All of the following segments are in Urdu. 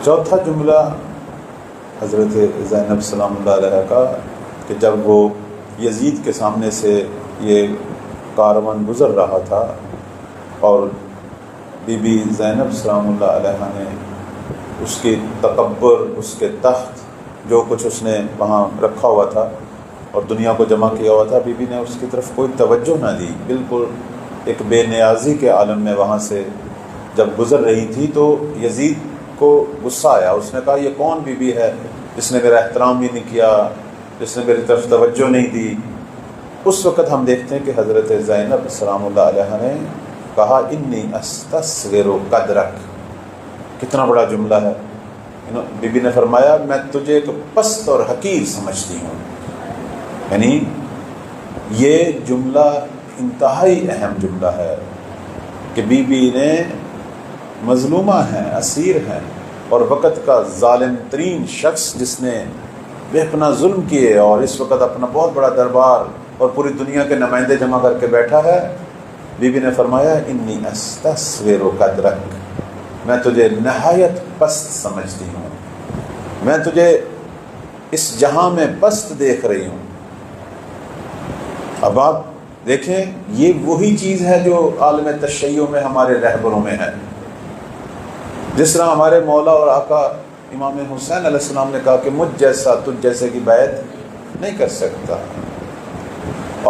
چوتھا جملہ حضرت زینب سلام اللہ علیہ کا کہ جب وہ یزید کے سامنے سے یہ کاروان گزر رہا تھا اور بی بی زینب سلام اللہ علیہ نے اس کے تکبر، اس کے تخت، جو کچھ اس نے وہاں رکھا ہوا تھا اور دنیا کو جمع کیا ہوا تھا، بی بی نے اس کی طرف کوئی توجہ نہ دی، بالکل ایک بے نیازی کے عالم میں وہاں سے جب گزر رہی تھی تو یزید کو غصہ آیا۔ اس نے کہا یہ کون بی بی ہے جس نے میرا احترام بھی نہیں کیا، جس نے میری طرف توجہ نہیں دی۔ اس وقت ہم دیکھتے ہیں کہ حضرت زینب سلام اللہ علیہ نے کہا انی استصغر قدرک، کتنا بڑا جملہ ہے۔ بی بی نے فرمایا میں تجھے ایک پست اور حقیر سمجھتی ہوں، یعنی یہ جملہ انتہائی اہم جملہ ہے کہ بی بی نے مظلومہ ہیں، اسیر ہیں، اور وقت کا ظالم ترین شخص جس نے بے پناہ ظلم کیے اور اس وقت اپنا بہت بڑا دربار اور پوری دنیا کے نمائندے جمع کر کے بیٹھا ہے، بی بی نے فرمایا انی استصغر قدرک، میں تجھے نہایت پست سمجھتی ہوں، میں تجھے اس جہاں میں پست دیکھ رہی ہوں۔ اب آپ دیکھیں یہ وہی چیز ہے جو عالم تشیع میں ہمارے رہبروں میں ہے۔ جس طرح ہمارے مولا اور آقا امام حسین علیہ السلام نے کہا کہ مجھ جیسا تجھ جیسے کی بیعت نہیں کر سکتا،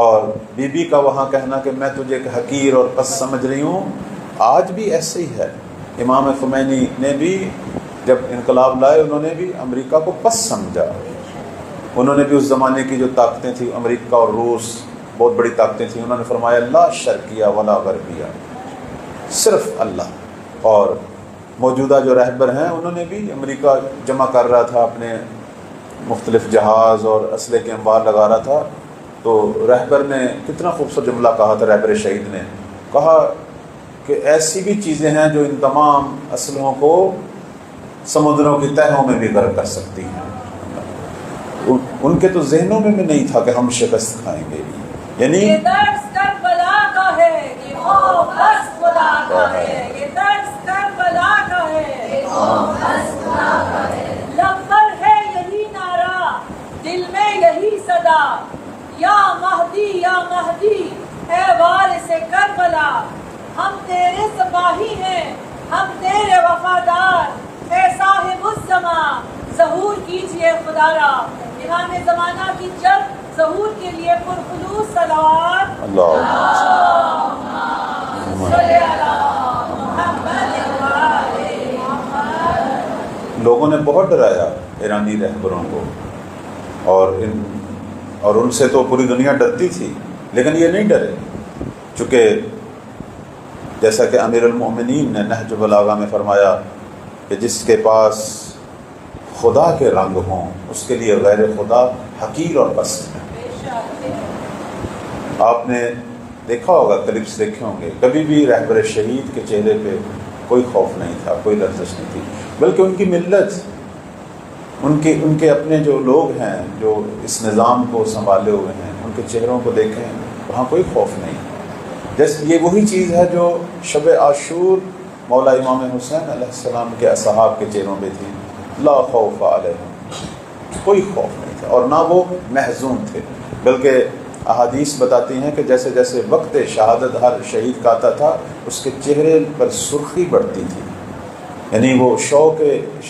اور بی بی کا وہاں کہنا کہ میں تجھے ایک حقیر اور پست سمجھ رہی ہوں، آج بھی ایسے ہی ہے۔ امام خمینی نے بھی جب انقلاب لائے انہوں نے بھی امریکہ کو پست سمجھا، انہوں نے بھی اس زمانے کی جو طاقتیں تھیں، امریکہ اور روس بہت بڑی طاقتیں تھیں، انہوں نے فرمایا لا شرقیہ ولا غربیہ، صرف اللہ۔ اور موجودہ جو رہبر ہیں انہوں نے بھی، امریکہ جمع کر رہا تھا اپنے مختلف جہاز اور اسلحے کے انبار لگا رہا تھا، تو رہبر نے کتنا خوبصورت جملہ کہا تھا، رہبر شہید نے کہا کہ ایسی بھی چیزیں ہیں جو ان تمام اسلحوں کو سمندروں کی تہوں میں بھی غرق کر سکتی ہیں۔ ان کے تو ذہنوں میں بھی نہیں تھا کہ ہم شکست کھائیں گے، یعنی یہ درس کربلا کا ہے، یہ خوف بس خدا کا ہے، یہ درس کربلا کا ہے، یہ خوف بس خدا کا ہے۔ لب پر ہے یہی نعرہ، دل میں یہی صدا، یا مہدی یا مہدی اے وارث کربلا، ہم تیرے سپاہی ہیں، ہم تیرے وفادار، اے صاحب الزمان ظہور کیجئے خدا را۔ امام زمانہ کی جلد ظہور کے لیے پرخلوص صلوات اللہم صلی علی محمد وآلہ محمد۔ لوگوں نے بہت ڈرایا ایرانی رہبروں کو، اور ان سے تو پوری دنیا ڈرتی تھی، لیکن یہ نہیں ڈرے، چونکہ جیسا کہ امیر المؤمنین نے نہج البلاغہ میں فرمایا کہ جس کے پاس خدا کے رنگ ہوں اس کے لیے غیر خدا حقیر اور پست ہے۔ آپ نے دیکھا ہوگا، کلپس دیکھے ہوں گے، کبھی بھی رہبر شہید کے چہرے پہ کوئی خوف نہیں تھا، کوئی لرزش نہیں تھی، بلکہ ان کی ملت، ان کے اپنے جو لوگ ہیں جو اس نظام کو سنبھالے ہوئے ہیں، ان کے چہروں کو دیکھیں، وہاں کوئی خوف نہیں۔ جیسے یہ وہی چیز ہے جو شب عاشور مولا امام حسین علیہ السلام کے اصحاب کے چہروں پہ تھی، لا خوف علیہم، کوئی خوف نہیں تھا، اور نہ وہ محزون تھے، بلکہ احادیث بتاتی ہیں کہ جیسے جیسے وقت شہادت ہر شہید کا آتا تھا اس کے چہرے پر سرخی بڑھتی تھی، یعنی وہ شوق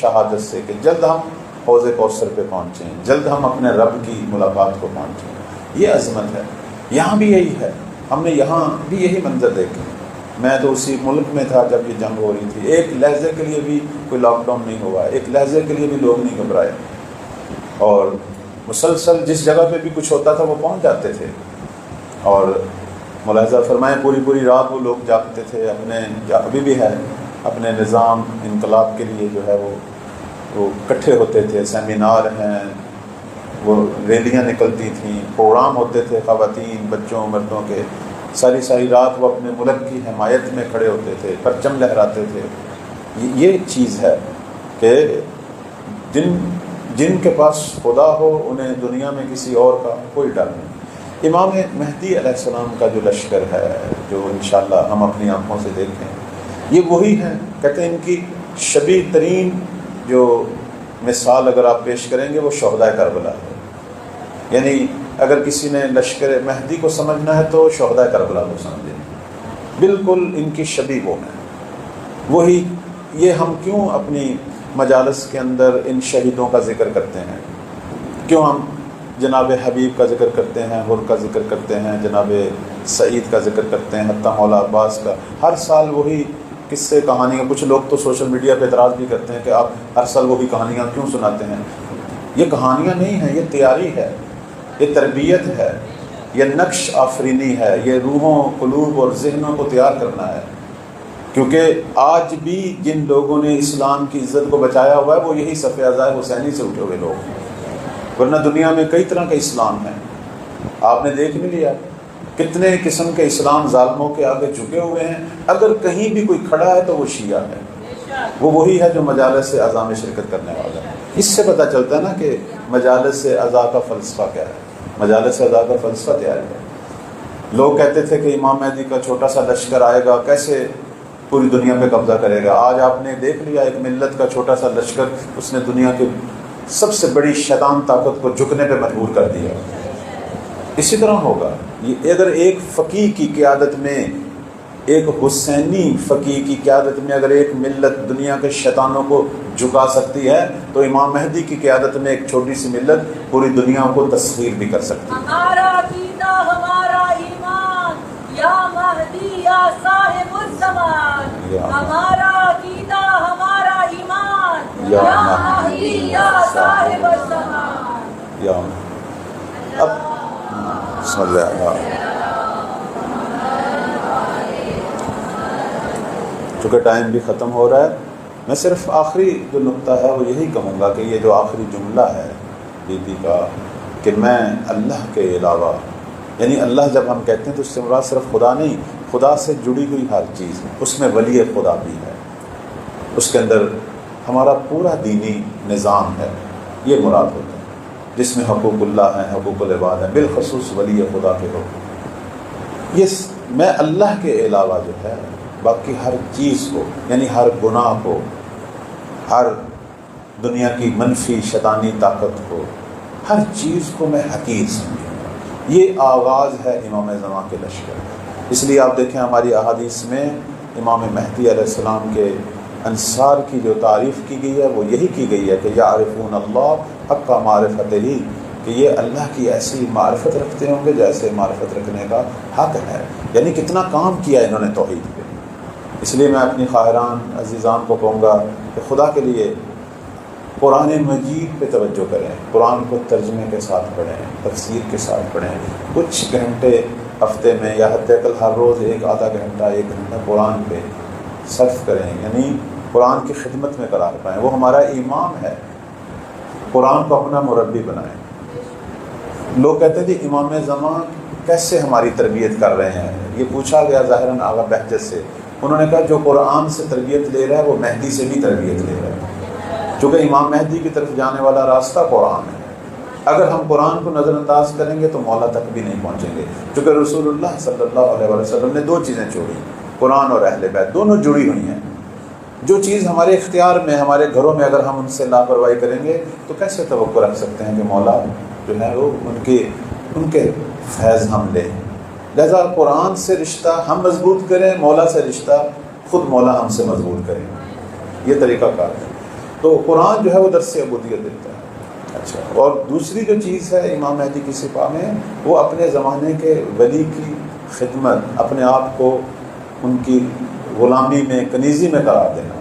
شہادت سے کہ جلد ہم حوض کوثر پہ پہنچیں، جلد ہم اپنے رب کی ملاقات کو پہنچیں۔ یہ عظمت ہے، یہاں بھی یہی ہے، ہم نے یہاں بھی یہی منظر دیکھے۔ میں تو اسی ملک میں تھا جب یہ جنگ ہو رہی تھی، ایک لہجے کے لیے بھی کوئی لاک ڈاؤن نہیں ہوا، ایک لہجے کے لیے بھی لوگ نہیں گھبرائے، اور مسلسل جس جگہ پہ بھی کچھ ہوتا تھا وہ پہنچ جاتے تھے، اور ملاحظہ فرمائیں پوری رات وہ لوگ جاگتے تھے، ابھی بھی ہے، اپنے نظام انقلاب کے لیے جو ہے وہ اکٹھے ہوتے تھے، سیمینار ہیں، وہ ریلیاں نکلتی تھیں، پروگرام ہوتے تھے خواتین بچوں مردوں کے، ساری رات وہ اپنے ملک کی حمایت میں کھڑے ہوتے تھے، پرچم لہراتے تھے۔ یہ چیز ہے کہ جن کے پاس خدا ہو انہیں دنیا میں کسی اور کا کوئی ڈر نہیں۔ امام مہدی علیہ السلام کا جو لشکر ہے، جو انشاءاللہ ہم اپنی آنکھوں سے دیکھیں، یہ وہی ہیں، کہتے ہیں ان کی شبیہ ترین جو مثال اگر آپ پیش کریں گے وہ شہدائے کربلا ہے. یعنی اگر کسی نے لشکر مہدی کو سمجھنا ہے تو شہدائے کربلا کو سمجھیں. بالکل ان کی شبیہ وہ ہیں. وہی یہ ہم کیوں اپنی مجالس کے اندر ان شہیدوں کا ذکر کرتے ہیں؟ کیوں ہم جناب حبیب کا ذکر کرتے ہیں، حر کا ذکر کرتے ہیں، جناب سعید کا ذکر کرتے ہیں، حتیٰ مولا عباس کا؟ ہر سال وہی قصے کہانیاں. کچھ لوگ تو سوشل میڈیا پہ اعتراض بھی کرتے ہیں کہ آپ ہر سال وہی کہانیاں کیوں سناتے ہیں. یہ کہانیاں نہیں ہیں، یہ تیاری ہے، یہ تربیت ہے، یہ نقش آفرینی ہے، یہ روحوں، قلوب اور ذہنوں کو تیار کرنا ہے. کیونکہ آج بھی جن لوگوں نے اسلام کی عزت کو بچایا ہوا ہے وہ یہی صف اعضائے حسینی سے اٹھے ہوئے لوگ ہیں. ورنہ دنیا میں کئی طرح کے اسلام ہیں. آپ نے دیکھ بھی لیا کتنے قسم کے اسلام ظالموں کے آگے جھکے ہوئے ہیں. اگر کہیں بھی کوئی کھڑا ہے تو وہ شیعہ ہے. وہ وہی ہے جو مجالس اعضاء میں شرکت کرنے والا ہے. اس سے پتہ چلتا ہے نا کہ مجالس اعضاء کا فلسفہ کیا ہے. مجالس اعضاء کا فلسفہ تیار ہے. لوگ کہتے تھے کہ امام مہدی کا چھوٹا سا لشکر آئے گا، کیسے پوری دنیا پہ قبضہ کرے گا. آج آپ نے دیکھ لیا ایک ملت کا چھوٹا سا لشکر اس نے دنیا کے سب سے بڑی شیطان طاقت کو جھکنے پہ مجبور کر دیا. اسی طرح ہوگا. یہ اگر ایک فقیہ کی قیادت میں، ایک حسینی فقیہ کی قیادت میں اگر ایک ملت دنیا کے شیطانوں کو جھکا سکتی ہے تو امام مہدی کی قیادت میں ایک چھوٹی سی ملت پوری دنیا کو تسخیر بھی کر سکتی ہے. ہمارا عقیدہ، ہمارا ایمان، یا مہدی یا صاحب الزمان. ہمارا عقیدہ، ہمارا ایمان، یا مہدی یا صاحب الزمان. یا اب بسم اللہ. چونکہ ٹائم بھی ختم ہو رہا ہے، میں صرف آخری جو نقطہ ہے وہ یہی کہوں گا کہ یہ جو آخری جملہ ہے بی بی کا کہ میں اللہ کے علاوہ، یعنی اللہ جب ہم کہتے ہیں تو اس سے مراد صرف خدا نہیں، خدا سے جڑی ہوئی ہر چیز، اس میں ولی خدا بھی ہے، اس کے اندر ہمارا پورا دینی نظام ہے، یہ مراد ہوتا ہے، جس میں حقوق اللہ ہیں، حقوق العباد ہیں، بالخصوص ولی خدا کے حقوق. یہ میں اللہ کے علاوہ جو ہے باقی ہر چیز کو، یعنی ہر گناہ کو، ہر دنیا کی منفی شیطانی طاقت کو، ہر چیز کو میں حقیر سمجھوں. یہ آغاز ہے امام زمان کے لشکر. اس لیے آپ دیکھیں ہماری احادیث میں امام مہدی علیہ السلام کے انصار کی جو تعریف کی گئی ہے وہ یہی کی گئی ہے کہ یعرفون اللہ حق معرفت ہی، کہ یہ اللہ کی ایسی معرفت رکھتے ہوں گے جیسے معرفت رکھنے کا حق ہے. یعنی کتنا کام کیا انہوں نے توحید پہ. اس لیے میں اپنی خواہران عزیزان کو کہوں گا کہ خدا کے لیے قرآن مجید پہ توجہ کریں، قرآن کو ترجمے کے ساتھ پڑھیں، تفسیر کے ساتھ پڑھیں. کچھ گھنٹے ہفتے میں یا حتی القل ہر روز آدھا گھنٹہ 1 گھنٹہ قرآن پہ صرف کریں، یعنی قرآن کی خدمت میں قرار پائیں. وہ ہمارا امام ہے. قرآن کو اپنا مربی بنائیں. لوگ کہتے تھے امام زمان کیسے ہماری تربیت کر رہے ہیں. یہ پوچھا گیا ظاہراً آغا بہجت سے. انہوں نے کہا جو قرآن سے تربیت لے رہا ہے وہ مہدی سے بھی تربیت لے رہا ہے، چونکہ امام مہدی کی طرف جانے والا راستہ قرآن ہے. اگر ہم قرآن کو نظر انداز کریں گے تو مولا تک بھی نہیں پہنچیں گے. چونکہ رسول اللہ صلی اللہ علیہ وسلم نے 2 چیزیں چھوڑی، قرآن اور اہل بیت، دونوں جڑی ہوئی ہیں. جو چیز ہمارے اختیار میں، ہمارے گھروں میں اگر ہم ان سے لاپرواہی کریں گے تو کیسے توقع رکھ سکتے ہیں کہ مولا جو ہے وہ ان کے فیض ہم لیں. لہذا قرآن سے رشتہ ہم مضبوط کریں، مولا سے رشتہ خود مولا ہم سے مضبوط کریں. یہ طریقہ کار ہے. تو قرآن جو ہے وہ درس عبودیت دیتا ہے. اچھا، اور دوسری جو چیز ہے امام مہدی کی صفات میں، وہ اپنے زمانے کے ولی کی خدمت، اپنے آپ کو ان کی غلامی میں، کنیزی میں قرار دینا،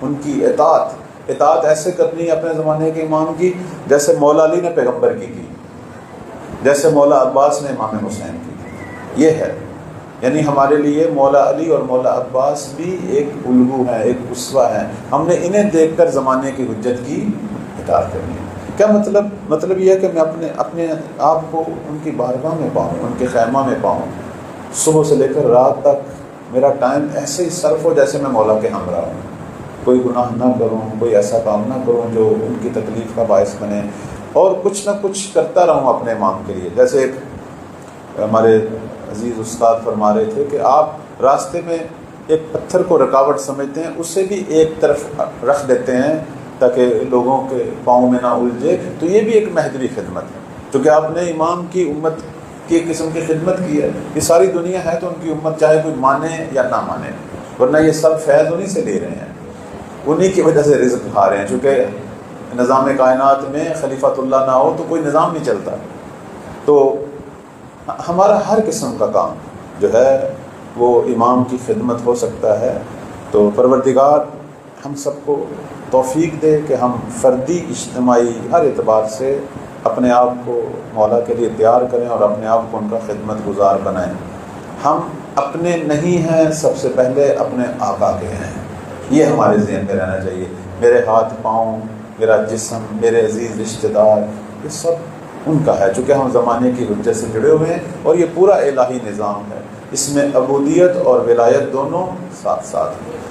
ان کی اطاعت ایسے کرنی اپنے زمانے کے امام کی جیسے مولا علی نے پیغمبر کی، جیسے مولا عباس نے امام حسین کی. یہ ہے، یعنی ہمارے لیے مولا علی اور مولا عباس بھی ایک الگو ہیں، ایک اسوہ ہیں. ہم نے انہیں دیکھ کر زمانے کی حجت کی اطاعت کرنی ہے. کیا مطلب یہ ہے کہ میں اپنے آپ کو ان کی بارگاہ میں پاؤں، ان کے خیمہ میں پاؤں. صبح سے لے کر رات تک میرا ٹائم ایسے ہی صرف ہو جیسے میں مولا کے ہمراہ ہوں. کوئی گناہ نہ کروں، کوئی ایسا کام نہ کروں جو ان کی تکلیف کا باعث بنے، اور کچھ نہ کچھ کرتا رہوں اپنے امام کے لیے. جیسے ایک ہمارے عزیز استاد فرما رہے تھے کہ آپ راستے میں ایک پتھر کو رکاوٹ سمجھتے ہیں، اسے بھی ایک طرف رکھ دیتے ہیں تاکہ لوگوں کے پاؤں میں نہ الجھے، تو یہ بھی ایک مہدوی خدمت ہے، چونکہ آپ نے امام کی امت کی ایک قسم کی خدمت کی ہے۔ یہ ساری دنیا ہے تو ان کی امت چاہے کوئی مانے یا نہ مانے، ورنہ یہ سب فیض انہی سے لے رہے ہیں، انہی کی وجہ سے رزق کھا رہے ہیں، چونکہ نظام کائنات میں خلیفۃ اللہ نہ ہو تو کوئی نظام نہیں چلتا۔ تو ہمارا ہر قسم کا کام جو ہے وہ امام کی خدمت ہو سکتا ہے۔ تو پروردگار ہم سب کو توفیق دے کہ ہم فردی اجتماعی ہر اعتبار سے اپنے آپ کو مولا کے لیے تیار کریں اور اپنے آپ کو ان کا خدمت گزار بنائیں۔ ہم اپنے نہیں ہیں، سب سے پہلے اپنے آقا کے ہیں، یہ ہمارے ذہن میں رہنا چاہیے۔ میرے ہاتھ پاؤں، میرا جسم، میرے عزیز رشتہ دار، یہ سب ان کا ہے، چونکہ ہم زمانے کی حجت سے جڑے ہوئے ہیں اور یہ پورا الہی نظام ہے، اس میں عبودیت اور ولایت دونوں ساتھ ساتھ ہیں۔